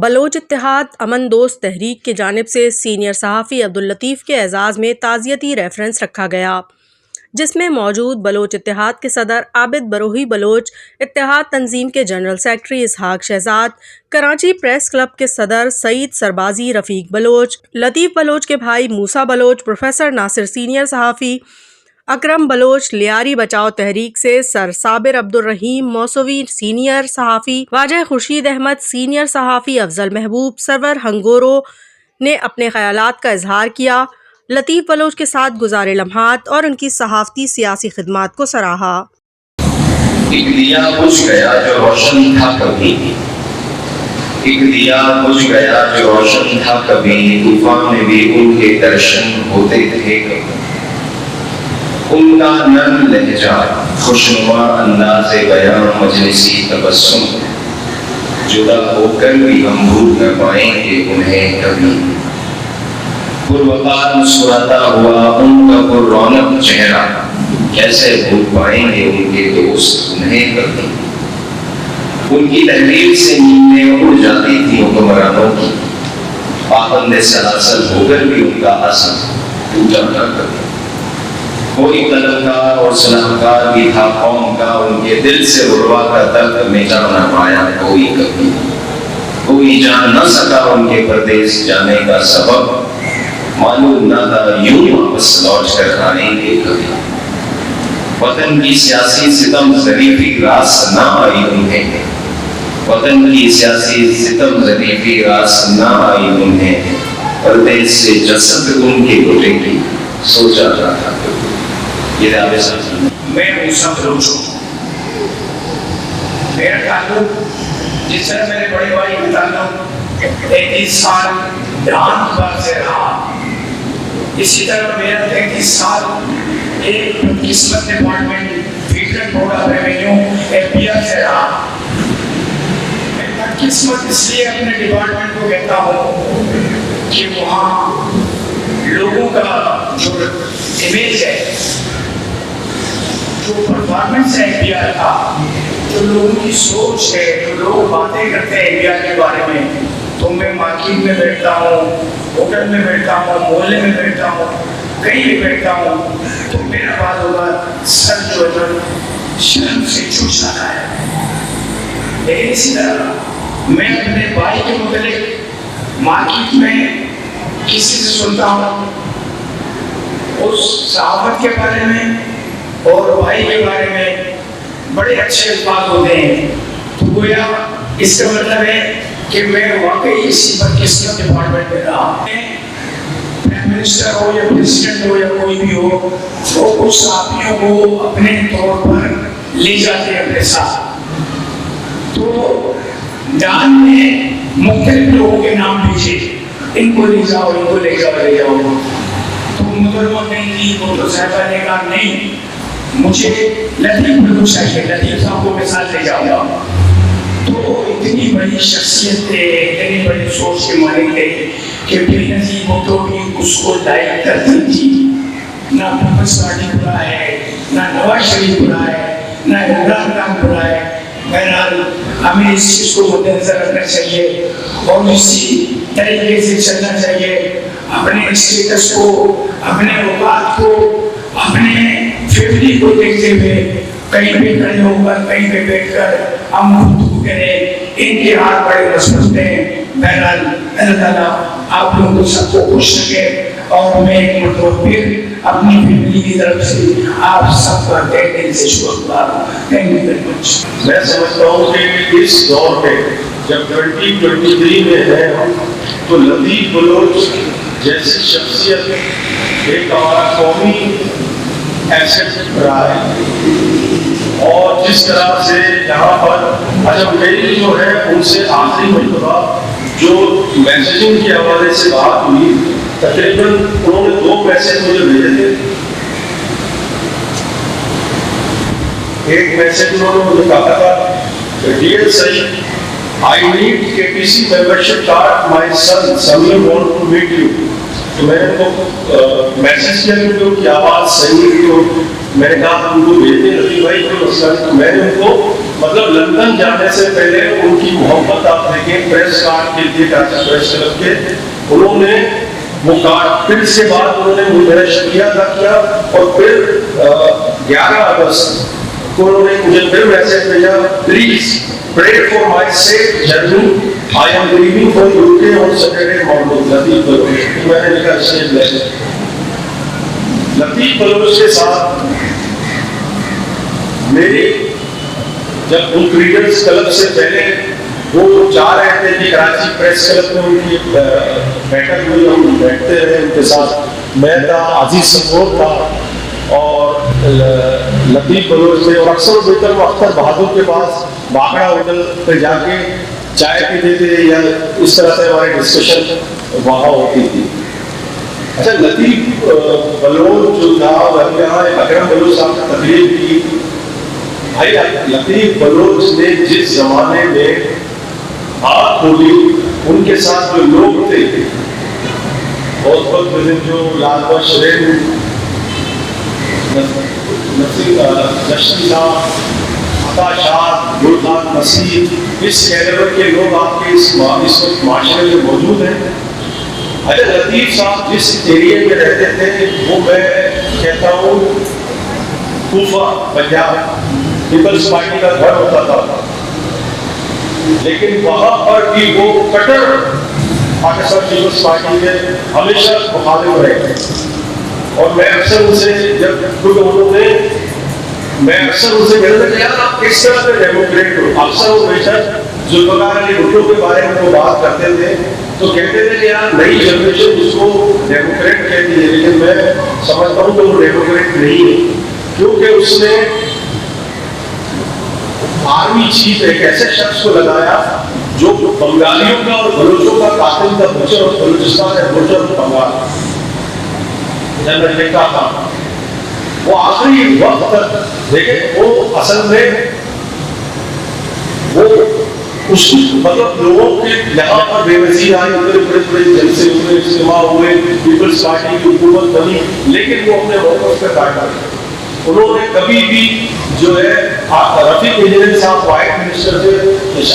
بلوچ اتحاد امن دوست تحریک کی جانب سے سینئر صحافی عبداللطیف کے اعزاز میں تعزیتی ریفرنس رکھا گیا، جس میں موجود بلوچ اتحاد کے صدر عابد بروہی بلوچ، اتحاد تنظیم کے جنرل سیکرٹری اسحاق شہزاد، کراچی پریس کلب کے صدر سعید سربازی رفیق بلوچ، لطیف بلوچ کے بھائی موسیٰ بلوچ، پروفیسر ناصر سینئر صحافی، اکرم بلوچ، لیاری بچاؤ تحریک سے سر صابر عبدالرحیم موسوی سینئر صحافی، واجہ خورشید احمد سینئر صحافی، افضل محبوب، سرور ہنگورو نے اپنے خیالات کا اظہار کیا، لطیف بلوچ کے ساتھ گزارے لمحات اور ان کی صحافتی سیاسی خدمات کو سراہا۔ ایک دیا بجھ گیا جو روشن تھا کبھی، ایک دیا بجھ گیا جو روشن تھا کبھی، طوفان میں بھی ان کے درشن ہوتے تھے کبھی۔ ان کا نرم لہجہ، خوشنما انداز بیاں، مجلسی تبسم، جدا ہو کر بھی ہم بھول نہ پائیں گے انہیں کبھی۔ پروقار مسکراتا ہوا ان کا پر رونق چہرہ، کیسے بھول پائیں گے ان کے دوست انہیں کبھی۔ ان کی تحریر سے نیندیں اڑ جاتی تھیں حکمرانوں کی، پابند سلاسل ہو کر بھی ان کا عزم ٹوٹا نہ کبھی۔ کوئی قلمکار اور صلاحکار بھی تھا قوم کا، ان کے دل سے عروا کا درد مٹا نہ پایا کوئی کبھی۔ کوئی جان نہ سکا ان کے پردیس جانے کا سبب، معلوم نہ تھا یوں واپس لوٹ کر آئیں گے کبھی۔ وطن کی سیاسی ستم ظریفی راس نہ آئی انہیں، وطن کی سیاسی ستم ظریفی راس نہ آئی انہیں، پردیس سے جسد ان کے لٹے گی سوچا نہ تھا کبھی۔ یہ رابع صاحب میں موسیٰ بلوچ ہوں۔ میرا تعلق جس طرح میرے بڑے بھائی کا تعلق 33 سال ڈھان پر سے رہا، اسی طرح میرا 33 سال ایک قسمت department feeder board of revenue FBR سے رہا۔ میں قسمت اس لیے اپنے ڈپارٹمنٹ کو کہتا ہوں کہ وہاں لوگوں کا جو امیج ہے، جو پرفارمنس ہے FBR کا، جو لوگوں کی سوچ ہے، جو لوگ باتیں کرتے ہیں FBR کے بارے میں، تو میں مارکیٹ میں بیٹھتا ہوں، ہوٹل میں بیٹھتا ہوں، محلے میں بیٹھتا ہوں، کہیں بھی بیٹھتا ہوں، تو میرا بعض اوقات سر جو ہے شرم سے چھوٹ جاتا ہے۔ لیکن اسی طرح میں اپنے بھائی کے متعلق مارکیٹ میں کسی سے سنتا ہوں اس صحافت کے بارے میں اور بھائی کے بارے میں بڑے اچھے الفاظ ہوتے ہیں، تو گویا اس کا مطلب ہے کہ میں واقعی اسی بدقسمت ڈپارٹمنٹ میں رہا۔ پرائم منسٹر ہو یا پریزیڈنٹ ہو یا کوئی بھی ہو، وہ کچھ صحافیوں کو اپنے طور پر لے جاتے ہیں اپنے ساتھ۔ تو ڈان نے مختلف لوگوں کے نام بھیجے، ان کو لے جاؤ، ان کو لے جاؤ، لے جاؤ۔ تو مدرمہ نہیں تھی، وہ تو صاحبہ نے کہا نہیں، مجھے لطیف بلوچ چاہیے، لطیف صاحب کو مثال لے جاؤں گا۔ تو اتنی بڑی شخصیت تھے، اتنی بڑی سوچ کے مالک تھے کہ بے نظیر بھٹو بھی اس کو لائک کرتی تھی۔ نہ پیپلز پارٹی برا ہے، نہ نواز شریف برا ہے، نہ عمران خان برا ہے۔ بہرحال ہمیں اس چیز کو مد نظر رکھنا چاہیے اور اسی طریقے سے چلنا چاہیے، اپنے اسٹیٹس کو، اپنے اوقات کو، اپنے فیملی کو دیکھتے ہوئے کہیں پہ کھڑے ہو کر، کہیں پہ بیٹھ کر ہم گفتگو کریں۔ ان کے ہاتھ بڑے مضبوط ہیں۔ بہرحال اللہ تعالیٰ آپ لوگوں کو سب کو خوش رکھے، اور میں ایک مرتبہ پھر اپنی فیملی کی طرف سے آپ سب کا تہ دل سے شکریہ۔ Thank you very much. میں سمجھتا ہوں کہ اس دور پہ جب 2023 میں ہے تو لطیف بلوچ جیسی شخصیت ایک ہمارا قومی ایسٹ رہا ہے، اور جس طرح سے یہاں پر اجب میری جو ہے ان سے آخری مرتبہ جو میسیجنگ کے حوالے سے بات ہوئی، تقریباً انہوں نے 2 میسیج مجھے بھیجے تھے۔ ایک میسیج انہوں نے مجھے کہا تھا، dear Saeed, I need KPC membership card, my son Samir want to meet you۔ تو میں نے ان کو میسیج کیا کیونکہ ان کی آواز صحیح ہے، تو میں نے کہا ان کو بھیجتے رفیق بھائی کوئی مسئلہ نہیں۔ تو میں نے ان کو مطلب لندن جانے سے پہلے ان کی محبت آپ دیکھیں، پریس کارڈ کے لیے کراچی پریس کلب کے انہوں نے وہ کارڈ پھر سے بعد انہوں نے مجھے شکریہ ادا کیا، اور پھر 11 اگست کو انہوں نے مجھے پھر میسج بھیجا، please pray for my safe journey, I am leaving for UK on Saturday morning. لطیف بلوچ، میں نے لکھا اسٹیج لے لطیف بلوچ کے ساتھ میری جب بک ریڈرز کلب سے پہلے وہ چاہ رہے تھے کہ کراچی پریس کلب میں ان کی بیٹھک ہوئی، ہم بیٹھتے رہے ان کے ساتھ، میں تھا، عزیز سپور تھا اور لطیف بلوچ تھے، اور اکثر بہتر وہ اختر بہادر کے پاس باگڑا ہوٹل پہ جا کے چائے پیتے تھے یا اس طرح سے ہماری ڈسکشن وہاں ہوتی تھی۔ اچھا، لطیف بلوچ جو تھا وہ یہاں اکرم بلوچ صاحب نے تقریر کی، بھائی لطیف بلوچ نے جس زمانے میں آنکھ کھولی ان کے ساتھ جو لوگ تھے بہت بہت جو لال بخش شرین، جشن صاحب، عطا شاہ، گلخان مسیح، اس کیلیبر کے لوگ آپ کے اس وقت معاشرے میں موجود ہیں۔ اچھا، لطیف صاحب جس ایریے میں رہتے تھے وہ میں کہتا ہوں کوفہ پنجاب، پیپلز پارٹی کا گھر ہوتا تھا، لیکن وہاں پر بھی وہ کٹر پاکستان پیپلز پارٹی کے ہمیشہ مخالف رہے، اور میں اکثر ان سے جب خود انہوں نے میں اکثر ان سے کہتا تھا کہ یار آپ کس طرح سے ڈیموکریٹ ہو، اکثر وہ ہمیشہ ذوالفقار علی بھٹو کے بارے میں وہ بات کرتے تھے تو کہتے تھے کہ یار نئی جنریشن اس کو ڈیموکریٹ کہتی ہے، لیکن میں سمجھتا ہوں کہ وہ ڈیموکریٹ نہیں ہے، کیونکہ اس نے آرمی چیف ایک ایسے شخص کو لگایا جو بنگالیوں کا اور بلوچوں کا قاتل تھا، بچر اور بلوچستان ہے، بچر بنگال، جنرل لکھا تھا وہ آخری وقت تک۔ دیکھیں وہ اصل میں وہ اس مطلب لوگوں کے یہاں پر بے وزیر آئے، اتنے بڑے بڑے جلسے ہوئے، اجتماع ہوئے، پیپلز پارٹی کی حکومت بنی، لیکن وہ اپنے موقف پہ قائم رہے۔ انہوں نے کبھی بھی جو ہے رفیق انجینئر صاحب وائٹ منسٹر تھے،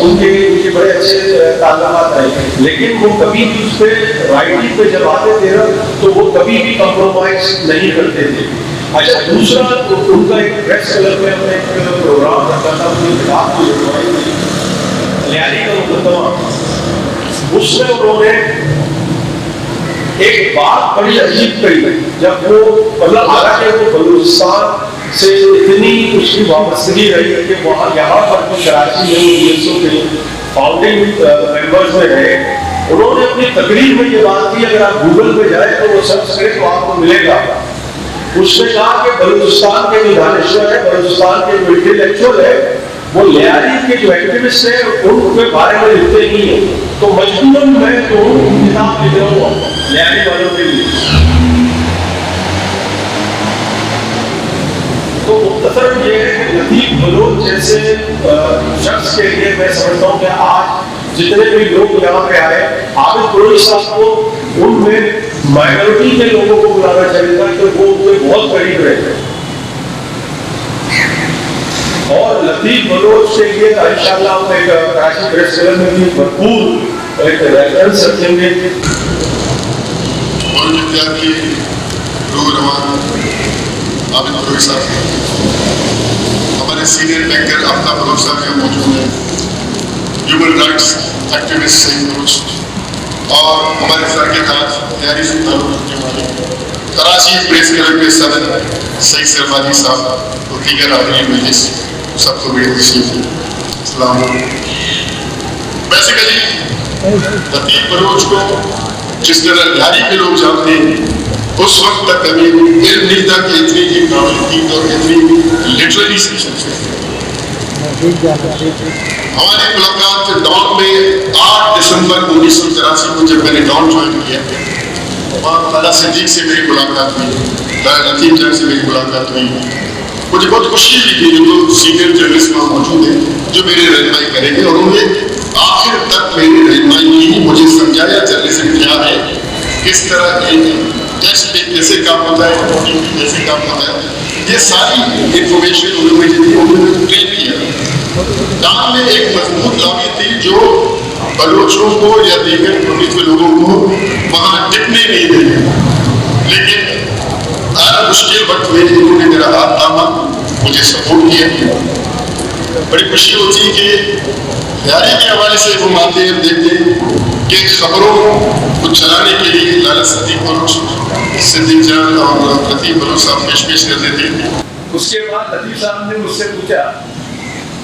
ان کے بڑے اچھے تعلقات رہے، لیکن وہ کبھی بھی اس پہ رائٹنگ پہ جب آتے تھے تو وہ کبھی بھی کمپرومائز نہیں کرتے تھے۔ اچھا، دوسرا ان کا ایک پریس کلب میں اپنے ایک پروگرام رکھا تھا، اپنی کتاب کی لکھوائی تھی لیاری کا مقدمہ، اس میں انہوں نے ایک بات بڑی عجیب کہی، جب وہ مطلب حالانکہ وہ بلوچستان سے اتنی اس کی وابستگی رہی کہ وہاں یہاں پر جو کراچی میں وہ ڈی ایس او کے فاؤنڈنگ ممبرز میں رہے، انہوں نے اپنی تقریر میں یہ بات کی، اگر آپ گوگل پہ جائیں تو وہ سبسکرپٹ تو آپ کو ملے گا، اس نے کہا کہ بلوچستان کے جو دانشور ہے، بلوچستان کے جو انٹلیکچوئل ہے، وہ لیاری کے جو ایکٹیوسٹ ہیں ان کے بارے میں لکھتے نہیں ہیں، تو مجبوراً میں تو کتاب لکھ رہا ہوں لیاری والوں کے لیے۔ تو مختصر یہ ہے کہ لطیف بلوچ جیسے شخص کے لیے میں سمجھتا ہوں کہ آج جتنے بھی لوگ یہاں پہ آئے، عابد بلوچ صاحب کو ان میں مائنورٹی کے لوگوں کو بلانا چاہیے تھا کہ وہ ان کے بہت قریب رہتے ہیں، اور لطیف بلوچ کے لیے انشاءاللہ ہم ایک کراچی پریس کلب میں بھی بھرپور ایک ریفرنس رکھیں گے۔ اور اختیار کی روح رمان عابد بلوچ صاحب، ہمارے سینئر بینکر آفتاب بلوچ صاحب یہاں موجود ہیں، ہیومن رائٹس ایکٹیوسٹ سعید بلوچ، اور ہمارے سر کے تاج لیاری سے تعلق رکھنے والے کراچی پریس کلب کے صدر سعید سرفادی صاحب اور دیگر حاضرین مجلس، سب کو میری تشریف ہے، السلام علیکم۔ بیسیکلی لطیف بلوچ کو جس طرح لیاری کے لوگ جانتے ہیں، اس وقت تک کبھی علم نہیں تھا کہ اتنی ناممکن اور اتنی لٹریری سیکشن ہے۔ ہماری ملاقات ڈان میں 8 دسمبر 1983 کو جب میں نے ڈان جوائن کیا، وہاں دادا صدیق سے میری ملاقات ہوئی، دادا لطیف جان سے میری ملاقات ہوئی، مجھے بہت خوشی ہوئی کہ جو سینئر جرنلسٹ وہاں موجود ہیں جو میری رہنمائی کریں گے، اور انہوں نے آخر تک میری رہنمائی کی، مجھے سمجھایا جرنلزم کیا ہے، کس طرح ایک ٹیسٹ پہ کیسے کام ہوتا ہے، رپورٹنگ پہ کیسے کام ہوتا ہے، یہ ساری انفارمیشن انہوں نے مجھے دی، انہوں نے ٹرین کیا۔ ڈان میں ایک مضبوط لابی تھی جو بلوچوں کو یا دیگر کمیونٹی کے لوگوں کو وہاں ٹکنے نہیں دیتی، لیکن ہر مشکل وقت میں انہوں نے میرا ہاتھ تھاما، مجھے سپورٹ کیا۔ بڑی خوشی ہوتی ہے کہ تیاری کے حوالے سے وہ مانتے ہیں، دیکھتے ہیں کہ خبروں کو چلانے کے لیے لالا صدیق بلوچ، صدیق جان اور لطیف بلوچ صاحب پیش کرتے تھے۔ اس کے بعد لطیف صاحب نے مجھ سے پوچھا،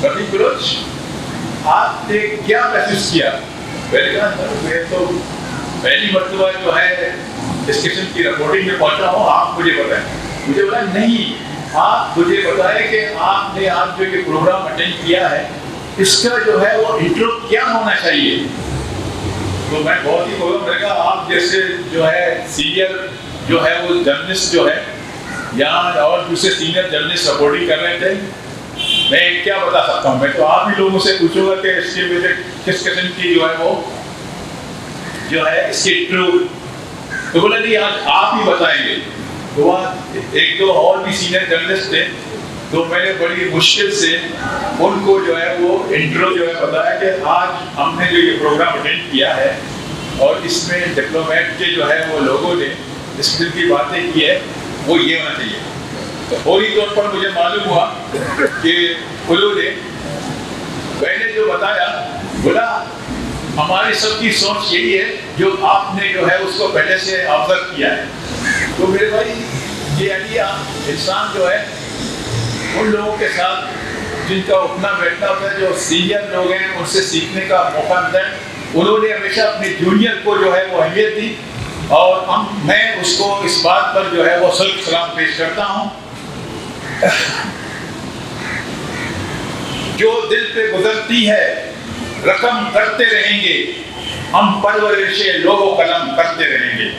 لطیف بلوچ آپ نے کیا محسوس کیا؟ میں نے کہا میں تو پہلی مرتبہ جو ہے اس قسم کی رپورٹنگ میں پہنچا ہوں، آپ مجھے بتائیں۔ مجھے بولا نہیں، آپ مجھے بتائیں کہ آپ نے آج جو یہ پروگرام اٹینڈ کیا ہے اس کا جو ہے وہ انٹرو کیا ہونا چاہیے۔ تو میں بہت ہی بولوں، میں نے کہا آپ جیسے جو ہے سینئر جو ہے وہ جرنلسٹ جو ہے یہاں اور دوسرے سینئر جرنلسٹ رپورٹنگ کر رہے تھے، میں کیا بتا سکتا ہوں، میں تو آپ ہی لوگوں سے پوچھوں گا کہ اس کے وجہ کس قسم کی جو ہے وہ جو ہے اس کی انٹرو۔ تو بولا نہیں آج آپ ہی بتائیں گے۔ تو وہاں ایک دو اور بھی سینئر جرنلسٹ تھے، تو میں نے بڑی مشکل سے ان کو جو ہے وہ انٹرو جو ہے بتایا کہ آج ہم نے جو یہ پروگرام اٹینڈ کیا ہے اور اس میں ڈپلومیٹ کے جو ہے وہ لوگوں نے اس قسم کی باتیں کی ہے، وہ یہ ہونا چاہیے۔ تو فوری طور پر مجھے معلوم ہوا کہ انہوں نے میں نے جو بتایا، بولا ہماری سب کی سوچ یہی ہے جو آپ نے جو ہے اس کو پہلے سے آبزرو کیا ہے۔ تو میرے بھائی یہ علیہ انسان جو ہے ان لوگوں کے ساتھ جن کا اٹھنا بیٹھنا ہوتا ہے، جو سینئر لوگ ہیں ان سے سیکھنے کا موقع ملتا ہے، انہوں نے ہمیشہ اپنے جونیئر کو جو ہے وہ اہمیت دی، اور میں اس کو اس بات پر جو ہے وہ سلام پیش کرتا ہوں۔ جو دل پہ گزرتی ہے رقم کرتے رہیں گے، ہم پرورش لوگو قلم کرتے رہیں گے۔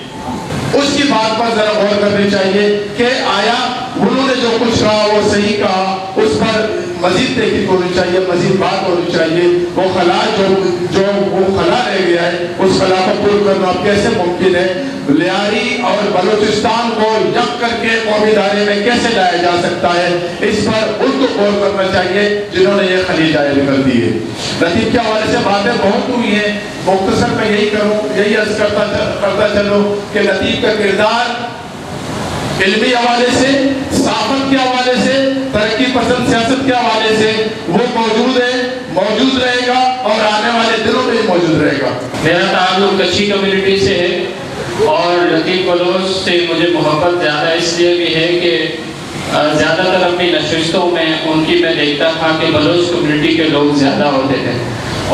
اس کی بات پر ذرا غور کرنی چاہیے کہ آیا انہوں نے جو کچھ کہا وہ صحیح کہا، اس پر مزید تحقیق ہونی چاہیے، مزید بات ہونی چاہیے۔ وہ خلا جو وہ خلا رہ گیا ہے اس خلا کو پور کرنا کیسے ممکن ہے؟ لیاری اور بلوچستان کو یک کر کے قومی دائرے میں کیسے لایا جا سکتا ہے؟ اس پر ان کو غور کرنا چاہیے جنہوں نے یہ خلیج ظاہر کر دی ہے۔ لطیف کے حوالے سے باتیں بہت ہوئی ہیں، مختصر میں یہی عرض کرتا چلو کہ لطیف کا کردار علمی حوالے سے، صحافت کے حوالے سے، ترقی پسند سیاست کے حوالے سے وہ موجود ہے، موجود رہے گا اور آنے والے دنوں میں موجود رہے گا۔ میرا تعلق کچھی کمیونٹی سے ہے اور لطیف بلوچ سے مجھے محبت زیادہ اس لیے بھی ہے کہ زیادہ تر اپنی نشستوں میں ان کی میں دیکھتا تھا کہ بلوچ کمیونٹی کے لوگ زیادہ ہوتے تھے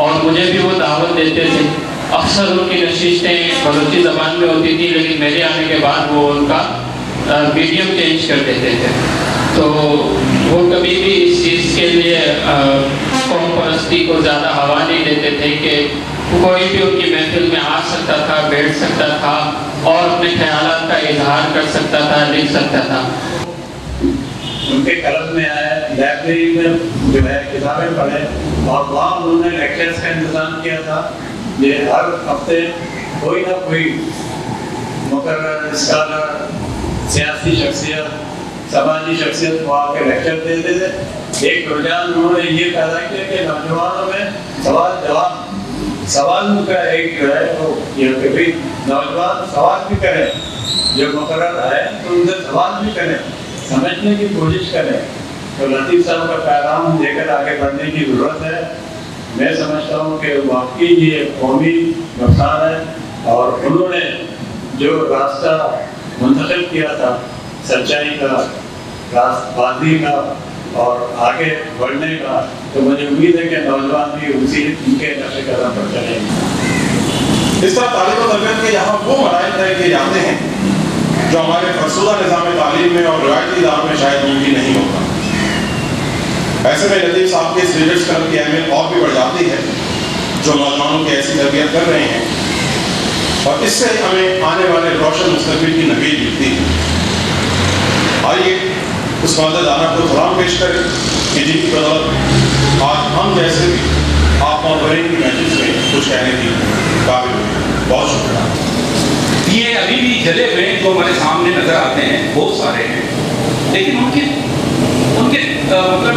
اور مجھے بھی وہ دعوت دیتے تھے۔ اکثر ان کی نشستیں بلوچی زبان میں ہوتی تھی، لیکن میرے آنے کے بعد وہ ان کا میڈیم چینج کر دیتے تھے، تو وہ کبھی بھی اس چیز کے لیے قوم پرستی کو زیادہ ہوا نہیں دیتے تھے کہ کوئی بھی ان کی محفل میں آ سکتا تھا، بیٹھ سکتا تھا اور اپنے خیالات کا اظہار کر سکتا تھا، لکھ سکتا تھا۔ ان کے قلم میں آیا، لائبریری میں جو ہے کتابیں پڑھیں اور وہاں انہوں نے لیکچرز کا انتظام کیا تھا۔ یہ ہر ہفتے کوئی نہ کوئی مقرر اسکالر، سیاسی شخصیت، سماجی شخصیت کو آ کے لیکچر دیتے تھے۔ ایک رجحان انہوں نے یہ پیدا کیا کہ نوجوانوں میں سوال کا ایک جو ہے وہ یہ کہ بھائی نوجوان سوال بھی کریں، جو مقرر آئے تو ان سے سوال بھی کریں، سمجھنے کی کوشش کریں۔ تو لطیف صاحب کا پیغام لے کر آگے بڑھنے کی ضرورت ہے۔ میں سمجھتا ہوں کہ واقعی یہ قومی نقصان ہے اور انہوں نے جو راستہ منتخب کیا تھا سچائی کا، راست بازی کا اور آگے بڑھنے کا، تو مجھے امید ہے کہ نوجوان بھی اسی ان کے نقش قدم پر چلیں گے۔ اس طرح طالب و تربیت کے یہاں وہ مراحل طے کیے جاتے ہیں جو ہمارے فرسودہ نظام تعلیم میں اور روایتی اداروں میں شاید ممکن نہیں ہوتا۔ ایسے میں لطیف صاحب کے اس ریسرچ کرنے کی اہمیت اور بھی بڑھ جاتی ہے جو نوجوانوں کی ایسی تربیت کر رہے ہیں، اور اس سے ہمیں آنے والے روشن مستقبل کی نوید ملتی ہے۔ آئیے اس والدہ دانا کو سلام پیش کریں کہ جن کی بدولت آج ہم جیسے بھی آپ اور بڑے کی محنت میں کچھ کہنے کی قابل ہوئے۔ بہت شکریہ۔ یہ ابھی بھی جلے ہوئے جو ہمارے سامنے نظر آتے ہیں بہت سارے ہیں، لیکن ان کے مطلب